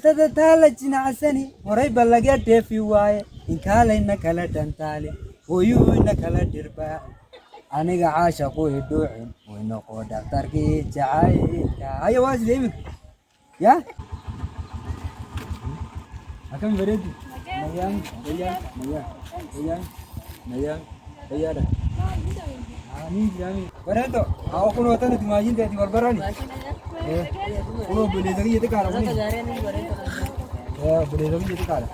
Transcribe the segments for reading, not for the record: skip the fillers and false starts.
تتالجنا عسني وريب لقيت في واي إن كان إنك لا تنتالي ويو إنك لا تربا أنا عاشق ويدوعين وإنك دكتوركي تعاي هيا واجد دايما يا أكمل بريدي ميان ميان ميان ميان ميان ميان آمين آمين بريدو أو كل وقت تماجين تأتي والبراني كلو بلي تغيي يتكارا بني بلي تغيي يتكارا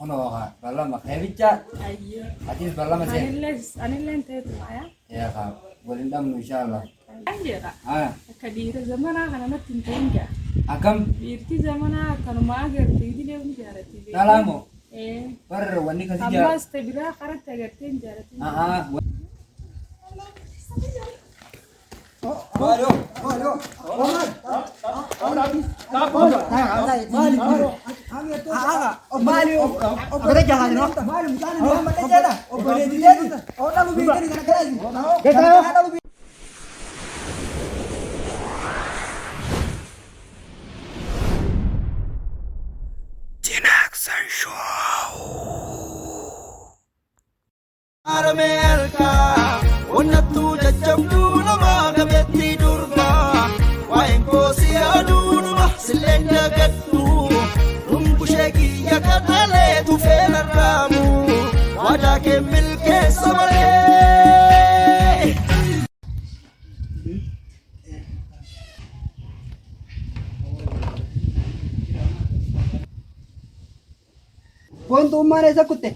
أنا واقع بالله ما خيبتشا أيوه أتيس بالله ما سين أنا اللي أنت معايا يا خاب ولندم إن شاء الله أنجرا كبير زمانا أنا ما تنتهي أكم بيرتي زمانا كانوا ما قرتي دي اليوم جارتي نلامو إيه بر وني كذي أما استبرا قررت قرتين جارتي مالو مالو Armelka, onatu jajabdu nama gabetti durga, wain kosi adunu mahsilenda gaddu, rumbusheki yakatale tu fela ramu, wada ke milke samare. كنت أمانة سكتة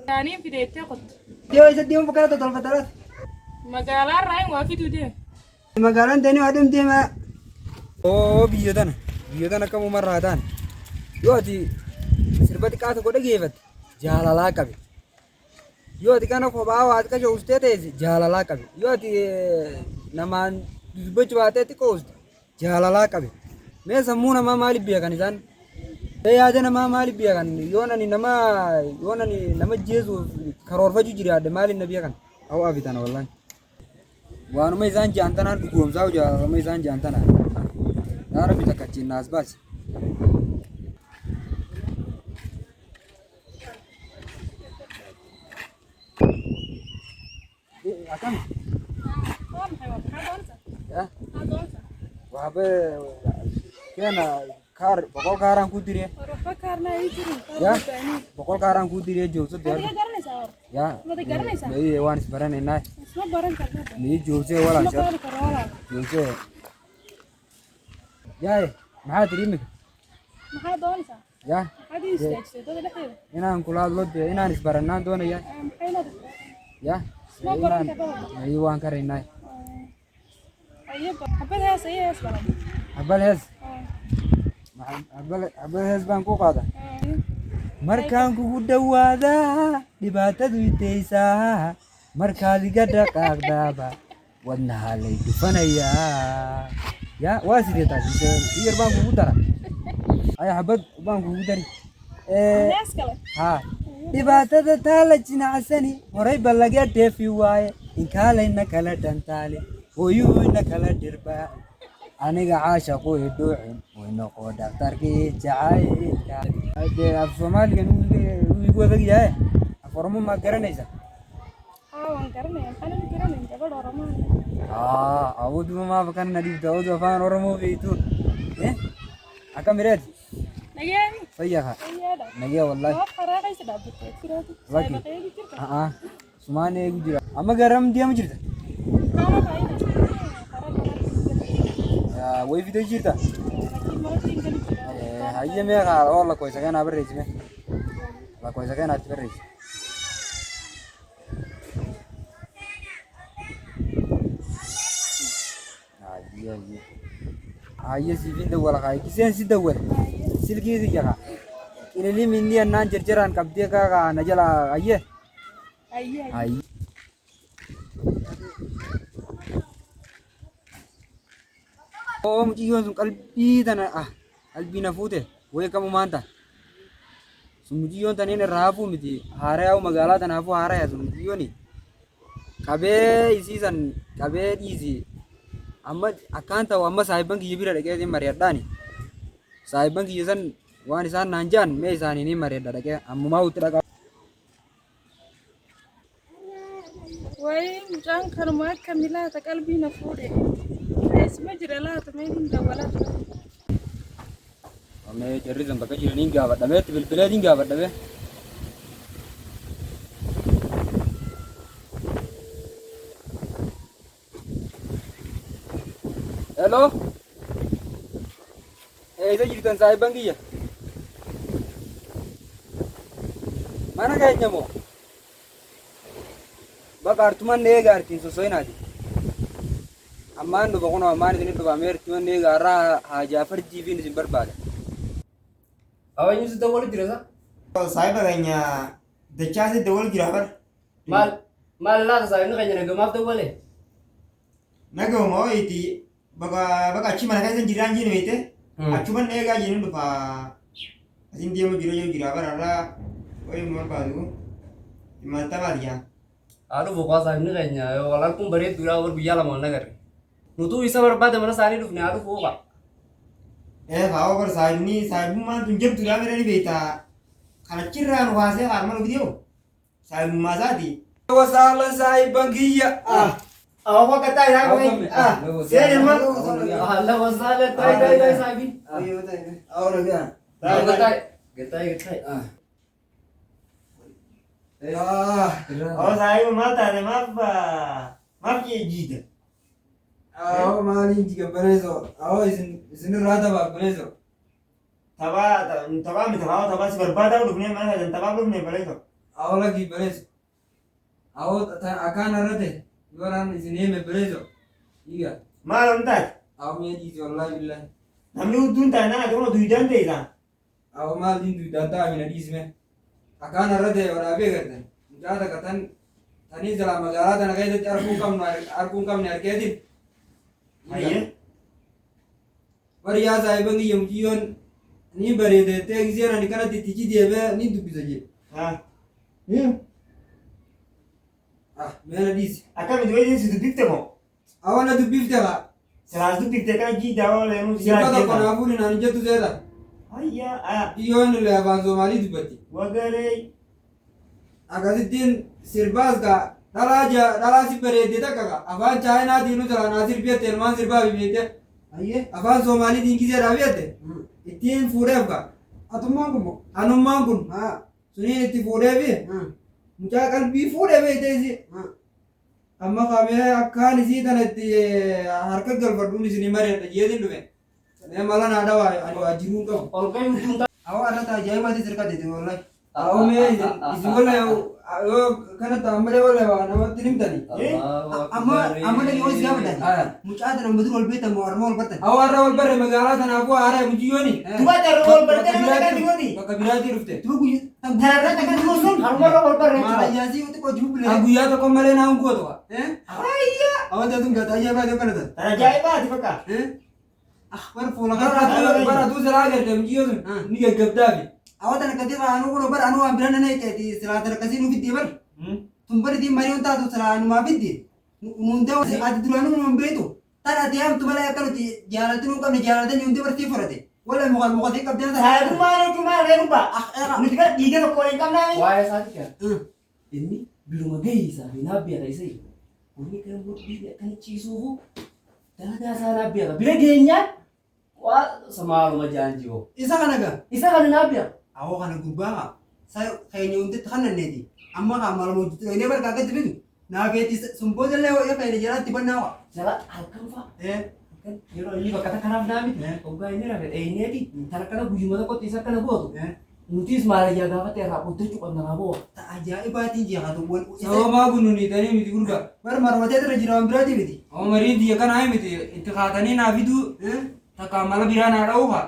يعني في ديتي قط ديو يسديهم بكرة طلب ثلاث مقالة راي وافد ودي مقالان تاني وادم تيما أو بيودنا كم مرة هاتان يوتي سربتي كاتو كده جيفت جالالا كبي يوتي كانوا فباو هات كشو استيتة جالالا كبي يوتي نمان بجواتي تكوست جالالا كبي मैं समूह नमा माली बिया का निजान ते आज नमा माली बिया का योना नि नमा जेसु खरोर फजू जिरी आदे माली नबिया का आओ अभी तना वाला वानु में जान जानता ना घूम जाओ जा में जान जानता ना यार अभी तक अच्छी नाच बस akan ya wah be kena kar pokok karang kudiri ya pokok karang kudiri jauh sudah ya ini wan sebarang enak ini jauh sih wala jauh sih ya mahal terima ya ini angkulat lot ini sebarang nanti ya ya ini wan karang enak habal hes baan ku qaada markaan kugu dhawaada dhibaatadu itaysaa markaad iga dhaqaaqdaaba wadnaha lay dhufanayaa ya waa sidee taasi yar baan kugu dara ay habad baan kugu dari ha dhibaatada taala jinacsani horay ba laga dheefi waaye in kaalayna kala dhantaale hooyuhu ina kala dhirbaa aniga caashaq wayduucin waynaqoo dhaktarkii jacaylka dee af soomaaligan wuu igu adag yahay af oromo ma garanaysa awudu maaba kana dhibta awudu afaan oromo beytu akamireed sayyaha nagee wallahi sumaane igu jira ama garam diya ma jirta way video jirta haye meeqa oo la koysa kana barreysme la koysa kana barreys haye si video wala kay kisen si dawal silkiisi jaga ilili minni annan jarjaran kabde ka najala haye haye Oo mucayyoon sun qalbii tana qalbii na fuute wayii qabu maanta. Sun mucayyoon taniin irraa hafuu miti haaraa yaa'u magaalaa tanaafuu haaraa yaa sun mucayyooni. Qabee isiisan qabee dhiisi. Amma akkaan ta'u amma saahiban kiyya bira dhaqee isin mari'adhaani. Saahiban kiyya san waan isaan naan jaan mee isaanii ni mari'adha dhaqee ammumaa utti dhaqa. Wayii mucaan kanuma akka milaata qalbii na fuudhe. Eessuma jira laata mee hin dawwalata. Amee jarri san bakka jiraniin gaafadhamee itti bilbileetiin gaafadhamee. Hello. Eessa jirtan saahiban kiyya? Mana keenya moo? Bakka artuman eegaa artiin sosoinaati. Ammaan dhufa kunoo ammaan isin dhufa amee artuman eegaa irraa haajaa farjiifiin isin barbaada. Awalnya sudah boleh dirasa? Saya bagainya dacaa si dawal jira bar. Mal lah saya ini kayaknya nggak tuh boleh. Naga mau itu baga achi mana kan jiran jini itu. Acuman ega jini lupa. Asin dia mau jira bar ala. Oi mau baru. Mata baria. Aduh bukan saya ini kayaknya. Kalau pun beri dua orang biaya lah mau nagar. Nutu bisa berapa mana saya ini tuh aduh bukan. Kau bar saya ini mana tunjuk tuh lah mereka beta. Karena ciran wase arman video. Saya mazadi. Wasalan saahiban kiyya. Apa kata ya kau? Saya yang mana? Allah wasalah tay sabi. Ayo tay. Awal dia. Getai. Oh saya mata deh maaf ya jida. Awo maalin jika bereso. Awo isin rata ba bereso. Taba si berbada udah punya mana dan taba belum punya bereso. Awo lagi bereso. Awo akan arate. Yuran isin me bereso. Iya. Malam tak. Awo me jisi wallahi billahi. Namni udun tanah ada orang duidan deh kan. Awo maalin du data amina disme. Akan arate warabe gartan. Jada katan tani jala magala tan kayda arkun kam ne arkedin. Iya. Bari ya saahiban kiyya mucayyoon ni bareede teeksiseera ni kana titichi deebee ni dubbisa jee. Meena dhiisi. Akkam itti wayii si dubbifte moo? Awana dubbifte kaa. Silaas dubbifte kana jiidhaa oo leenu Sirba tokko naafuu ni naan jettu seeta. Ayyaa. Iyyoon illee afaan Soomaalii dubbatti. Wagaree. Akkasittiin sirbaas kaa dhalaa si bareedde takka kaa afaan Chaayinaatiin nu jala naa sirbeette ilmaan sirbaa bibeette. Afaan Soomaaliitiin kiseedhaa beette. Ittiin fuudheef kaa. Atummaan kun moo? Anummaan kun suniin itti fuudheefi mucaa qalbii fuudhee beekte isi. Amma qabee akkaan isii tanatti harka galfadhuun isinii mari'adha jeetiin dhufe. Mee mala naa dhawaa ani waajjiruu qabu. Kalau kayak mungkin Awwa irratti ajaa'ibaati sirkate wallahi. Awwa mee isin wala yoo kanatti ammalee wala namatti himtani. Amma dhaqee hoos gaafatan. Mucaa tana madur wal beektan moo harma wal bartan? Awwa har'a wal barre magaalaa tanaafuu haaraa mujiyyooni. Dubaata irra wal bartan nama kan digooti. Bakka biraatii dhufte. Tuba guyyaa tanarra takkan digoon sun. Harma wal barre. Maala ijaasii uti koo jibu bilee. Guyyaa tokko malee naa hin gootu. Ayya. Awwa taatum gata ajaa'ibaati kanata. Ajaa'ibaati fakka. Bar fuula bara tu sila agar dem jiyo ni gaggabdaafi. Awwa tana kati raanu kun bar anu ambiran na ite sila tana kasi nu fiddi bar. Tumbari di mari unta tu sila anu ma fiddi. Munde adi duranu nu beetu. Tana tiam tumala yakalo ti jalatu nu kam ni jalatu ni unde berti farate. Wala muka ti kabdan ta. Hai kumara kumara rupa. Nu tiba diga no koin kam nai. wah saat kan. Ini belum lagi sabi nabi ada isi. Ini kan buat dia kan cisuhu. Dalaga sa nabi ada. Bila dia wah semalu janji oh. Isa kana ga? Isa kan nabi ya. Awo kana gubaa. Saya kayaknya unde kana nedi. Amma ka malu ini bar kaget bidu. Na beti sumpo jale ya kayaknya jalan tiba nawa. Jalan alkan pak. Kan kira ini kata kanam nabi. Oga ini rakyat ini di. Karena kana bujuma kok tisa kana buat. Nutis malah jaga apa tera putih cukup nangabo. Tak ajaibati dia kata buat. Sawa maa gununi tani miti gurga. Bar marwate tera jiran berarti bidi. Awwa marii diya kana ay miti itti kaatanii naa fidu. Takamala biraa naa dha'uufa.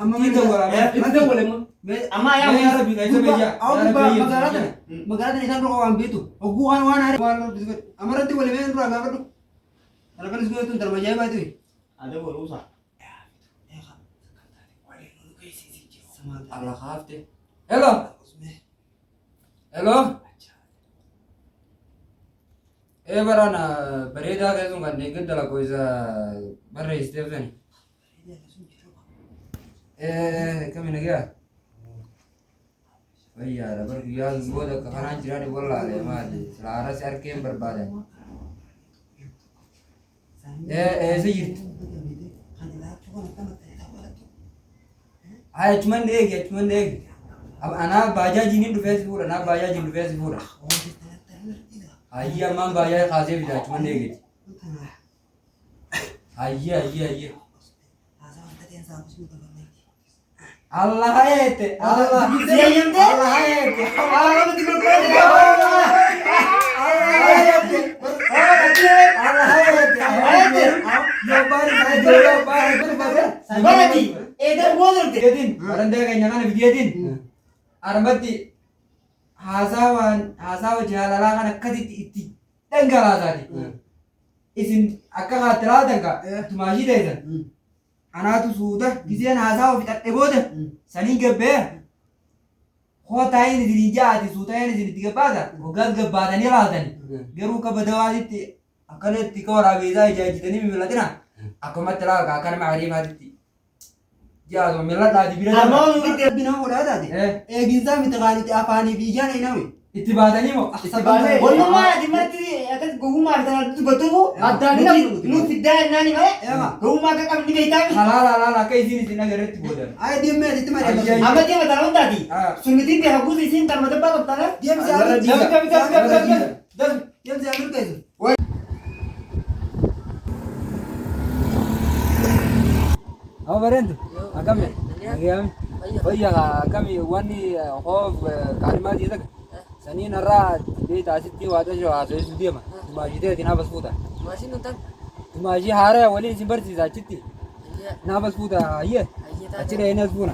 Amma Kita wala. Itu boleh mau. amma ya Mee yaa rabbi keessa bayyaa. Aku magaalaa isaan dura waan beetu. Oguu waan haare waan bisu. Amaratti wal mee dura gaafadhu. Kana kan isuu tun darma ajaa'ibaati. Ada berusaha. Allah khafte. Hello. Hello. Barana bereda kayak tu kan deket dalam kuisa berre Stephen. Kami nak ya? Iya, dapat dia buat kekanan jiran di bola le mati. Selaras RKM berbada. Sejit. Ay, cuman deg. Ab anak baja jinin du Facebook, anak baja jinin du Facebook. Ayah mam baja kasih bisa cuman deg. Ayah. Allah ayat, Allah. Dia yang deh. Allah ayat. Allah betul betul. Allah ayat. Allah ayat. Jawaban saya jawaban. Berarti, itu bodoh deh. Din, orang dia kayaknya kan video din. Arambati, hasawan jalan kan kadit iti. Tenggal tadi. Isin akka katera tengka. Tumaji deh kan. Anak tu sudah, kisian hasawa fitar bodoh. Sani gebe. Kota ini dirijat, sudah ini diriga pada. Bukan gebada ni lah tadi. Geru kabadawa itu. Akalet tiga orang beza jadi tadi milatina. Aku matlah kakak macam hari Ya, so milat lagi bila. Amau kita bina udah tadi. Giza minta kali apa ni bijan ini nawi. Itu bahasa ni mo. Sebab Boleh mah di mati akan gumar dan tu betul. Ada ni lu tidak nani mah. Gumar kan kami ni kita. Hala, kayak sini negara itu bodoh. Ay dia mah itu mah. Apa dia betul tadi? Suniti dia aku di sini tanpa tempat betul. Dia bisa ambil. Dia bisa ambil ke itu. Apa beren tu? Agam ya? Agam. Oh iya, kami wani hof kalimat itu. Sani nara di tasik ti wada jo aso itu dia mah. Tumaji dia tina bas puta. Masih nonton. Tumaji hara wali simbar si zaciti. Iya. Na bas puta, iya. Acire enas puna.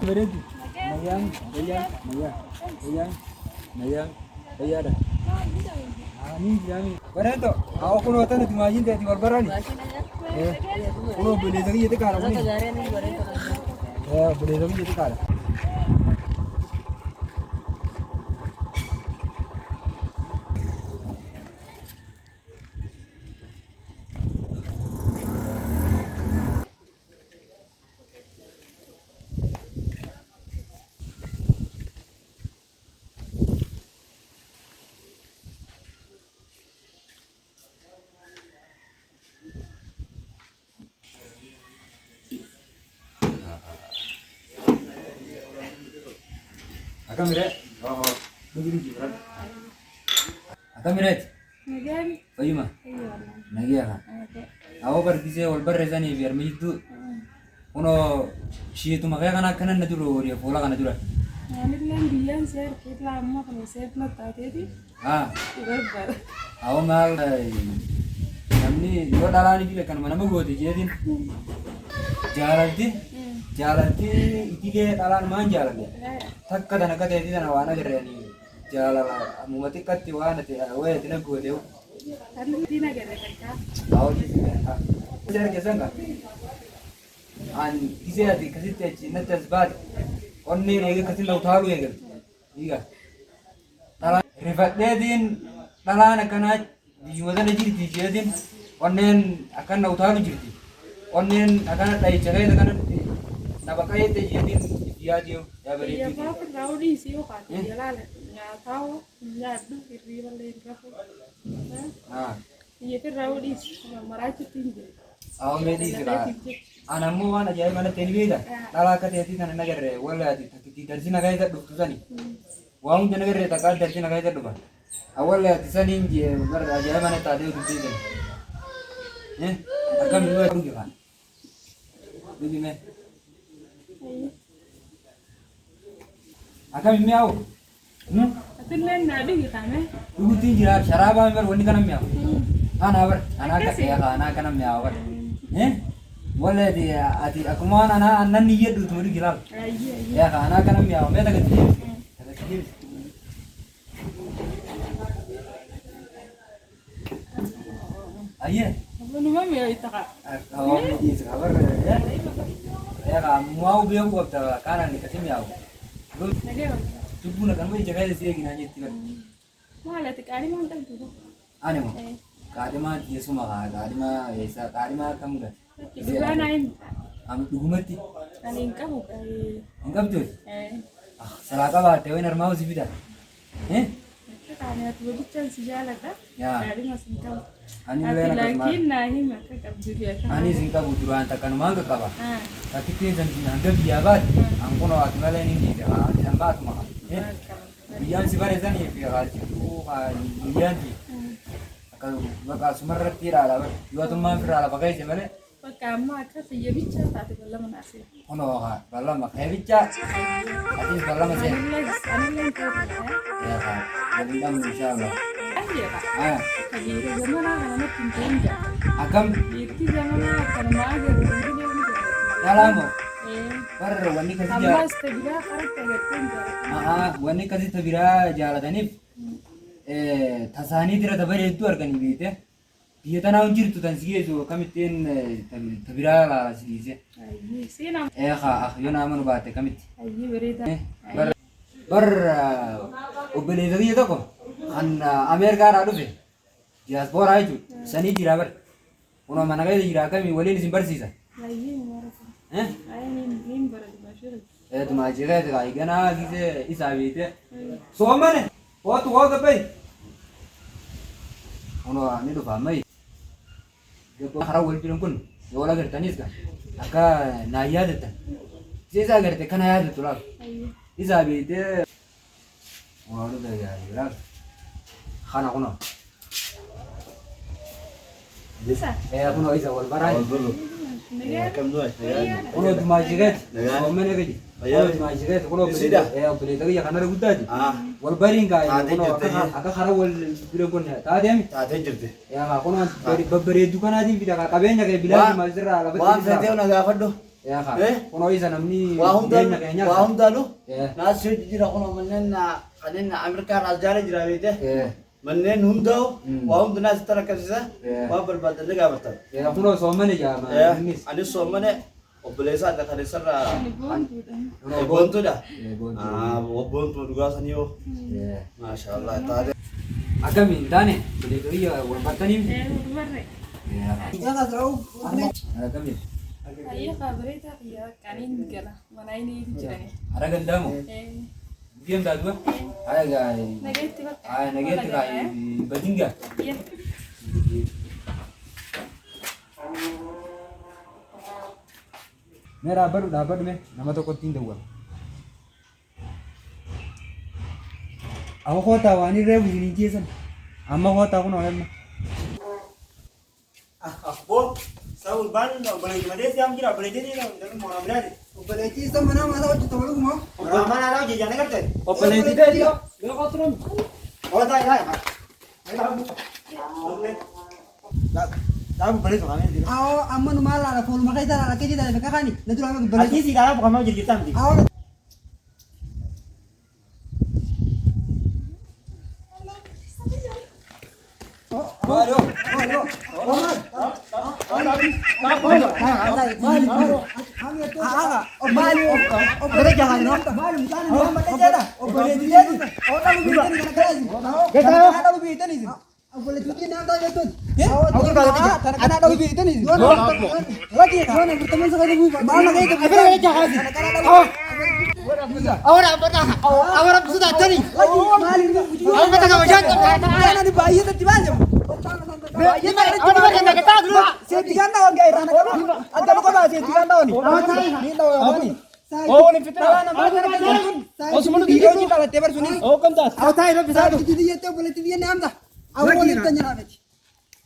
Beren tu. Mayang. Ada. Ani jami. Beren tu. Aku kuno tadi tumaji dia di barbarani. Kuno beli lagi itu kan. Boleh lagi itu kan. Akam miret. Begini jiran. Akam miret. Nagan. Oh iya mah. Iya. Nagi ya kan. Aku pergi sih walbar resani biar itu. Uno si itu makanya kan kanan dulu dia pola kan dulu. Ini kan biang share kita lama kan share nak tadi. Berbar. Aku mal namni dua dalan ini kan mana mau di jadi. Jalan ti itu dalan mana jalan dia. Tak kadang itu dan awana gerani. Jalan mumati kat tiwana ti awe tina go deu. Kan tina gede kan. Tahu di sini. Jadi kesan kan. An isi hati kasih teh nanti asbat. Onni lagi kasih lau thalu ya kan. Iya. Dalan rifat din dalan akan di jualan jadi din. Onnen akan lau thalu jadi. Onnen akan dari jaga itu kan. Nabakai teh jadi dia ya beri. Iya apa tahu di sini kan. Dia lalu nggak tahu nggak ada kiri balik apa. Iya kan tahu di meracik tinggi. Awam medis lah. Anakmu mana jadi mana television? Nala kata hati kan negara, wala hati. Dari sini negara itu duduk sini. Wang jadi negara itu kan dari sini negara itu duduk. Awal hati sini je, negara jadi mana tadi duduk sini. Agam dua orang juga. Begini. Agam ini au. Tapi lain nadi kita meh. Dulu tinggal syaraba member wani kan miau. Anak kan miau. Boleh dia aku mau anak niat dulu tuh gila. Ya kan anak kan miau. Mereka kecil. Ayah. Walumaa mi'a itaqa. Awak ni kabar ya. Ya kamu mau biar gua tahu karena ni kasih miau. Nagee Tubuh nak kamu jaga di sini nanya tiba. maala xiqqaanii maal qabdu? Ane mo. Kadima dia semua kadima esa kadima kamu dah. Dhugaa naa himi. Kami dugumati. Ani hin qabu. Enggak betul. Selaka bah tewe normal sih bida. Ani ati wajjichaan si jaaladha. Ya. Gaadhima sin qabu. Ani Ati lena laakiin kasma. naa himi akka qabdu beeka. Ani singka buturan takkan mangga kaba. Ah. Tapi kita jangan anggap dia bat. Angko no atmala ini dia. Ambat mah. Biyan si bare zani fi harci ko biyan ti. Kalau bakal sumarat tira ala. Yo to man fira ala bagai se male. Bakka amma akka sayyabicha taate balla manaasee. Ono ha balla ma khairicha. Ati balla ma se. Anillee ta'u. Ya ha. Wadam insyaallah. Ayyera. Ah, Kajiru zamanaa kana natti hin ta'inja. akam Dhiirti zamanaa kana maa jiru dhiirri deemu yalamo. jira. Bar wani kasi ja. Ammas tabiraa karatti agartee hin jaalatu. Wani kasi tabira jalatanif. Tasani tira tabare itu argani bite. Dia tanah unjir tu tan sige so kamitin tabira la sige. Ayyee seenaa. Yo nama nu bate kamit. Ayyee bareedaa. Bar obele dagi to ko. An Amerika ra dufe. Diaspora itu. Sani jira bar. Uno mana kaya jira kami wali ni simbar sisa. Ayyee marafa. Eh? Ayyee niin baratu bashir. Tu majira itu kai gana gise isabite. So mane. What the pay? Uno ani do famai. Depo hara wal pilon kun. Yola gertanis ka. Aka na yadata. Sisa gerte kana yadatu la. Ayyee. Isabite. Uno do ya ira. Khana kuno. Bisa. Kuno isa wal barai. Nagee. Kam dua? Uno tu majiret. Naga. O mene gaji. Ayah. Uno tu majiret. Uno Isida. beli tadi ya kana gudadi. Ah, Wal baring ka. Ade Uno jirte ye. aka khara wal pilon kun. Tadi ami. taate jirte. Ya ka kuno bari babbare dukana di bida ka kabenya ke bilal mazra la Waan feetee na gaafadhu. Ya ka. Eh? Kuno isa namni. Waa hundaalu Ya. naas soo jira kuno manneen qanin Ameerikaan as jaala jira beete. Ya. Manneen hundaa'u waa hunda naas tarakasisa Eh. waa barbaadanne gaafatan. Ya kuno so mane ja ma. Anis soomane obboleessaa adda kaneessarraa Ani boontuudha. boontuudha. Ya bon. Boontuu dhugaa sanii yoo. Ya. Maashaallah taate. Agami dane. Beli tadi ya wal batani. Warre. Ya. Ya ka sarau. Agami. Ayyee kaa bareedaa fiyyaa qaniin gala. Mana inni jirani. Ada gandamu. Diam dah dua. Ada gay. Nageetti bakka. Nageti gay. Badinga. Iya. Mera baru dapat me. Nama toko tinda gua. Aku kota wani rebu ini jesan. Amma kota aku nolak mah. Bo, saul ban boleh gimana sih am kira boleh jadi dalam mau ambil. Obelechi isa mana mana wajib tolu mo. Orang mana tahu jajannya kan tuh. Opel itu dia. Dia kau turun. Oh tak tak. Tahu boleh tuh kami. Aw amman mala la fulu makai tara la keji tara kakani. Nanti orang Lagi obelechi. sih kalau bukan mau jadi hitam sih. Aw Baru. Ahora sudah tadi.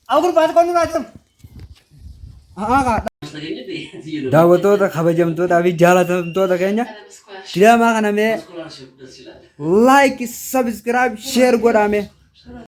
Aku baru kau nunggu. Daawwattoota kabajamtoota fi jaalatamtoota keenya silaamaa kana mee like, subscribe, share godhaa mee.